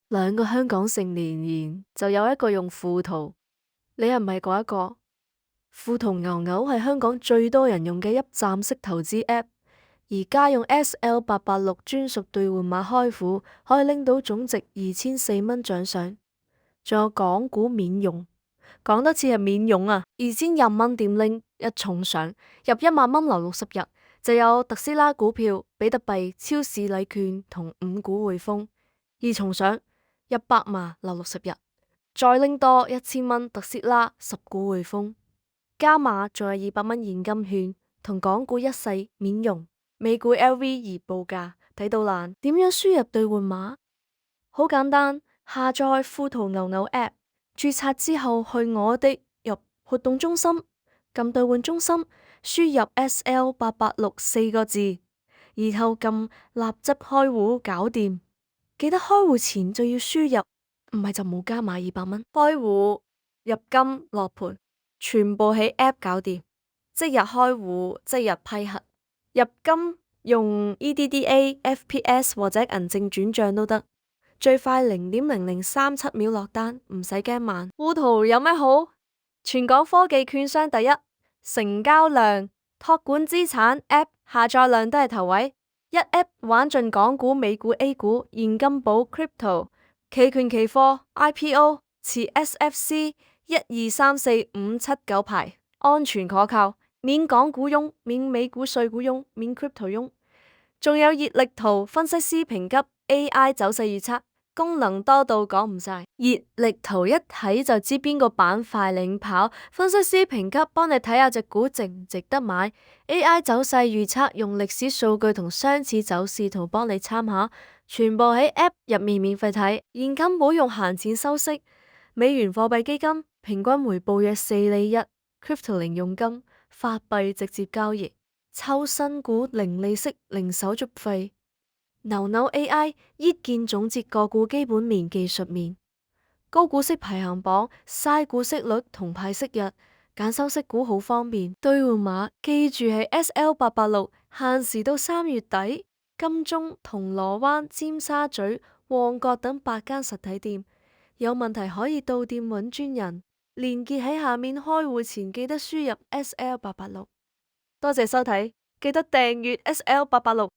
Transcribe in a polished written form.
兩個香港成年人就有一個用富途，你係唔係嗰一個？富途牛牛係香港最多人用嘅一站式投資 App，而家用 SL886專屬兌換碼開戶，可以拎到總值2004蚊獎賞，仲有港股免佣，講多次係免佣啊！2020蚊點拎一重賞，入10000蚊留60日，就有特斯拉股票、比特幣、超市禮券同5股匯豐，而重賞100萬留60日，再拎多1000蚊特斯拉10股匯豐，加碼仲有200蚊現金券同港股一世免佣，美股 LV 而報價睇到爛。點樣輸入兌換碼？好簡單，下載富途牛牛 App，註冊之後去我的入活動中心，撳兌換中心，輸入 SL886四個字，然後撳立即開戶搞掂。記得開戶前就要輸入，唔係就冇加碼200蚊。開戶、入金、落盤，全部喺 App 搞掂，即日開戶，即日批核。入金用 EDDA、FPS 或者銀證轉賬都得，最快0.0037秒落單，唔使驚慢。富途有咩好？全港科技券商第一，成交量、託管資產、App 下載量都係頭位。一 App 玩盡港股、美股、A 股、現金寶、Crypto、期權、期貨、IPO、持 SFC 1234579牌，安全可靠，免港股佣、免美股稅股佣、免 Crypto 佣，仲有熱力圖分析師評級、AI 走勢預測。功能多到講唔晒，熱力圖一睇就知邊個板塊領跑，分析師評級幫你睇下隻股值唔值得買，AI 走勢預測用歷史數據同相似走勢圖幫你參考，全部喺 App 入面免費睇。現金寶用閒錢收息，美元貨幣基金平均回報約4厘1，Crypto 零佣金，法幣直接交易，抽新股零利息零手續費。牛牛 AI 一鍵總結個股基本面、技術面，高股息排行榜、嘥股息率同派息日，揀收息股好方便。兌換碼記住係 SL886，限時到3月底。金鐘、銅鑼灣、尖沙咀、旺角等8間實體店，有問題可以到店揾專人。連結喺下面，開戶前記得輸入 SL886。多謝收睇，記得訂閱 SL886。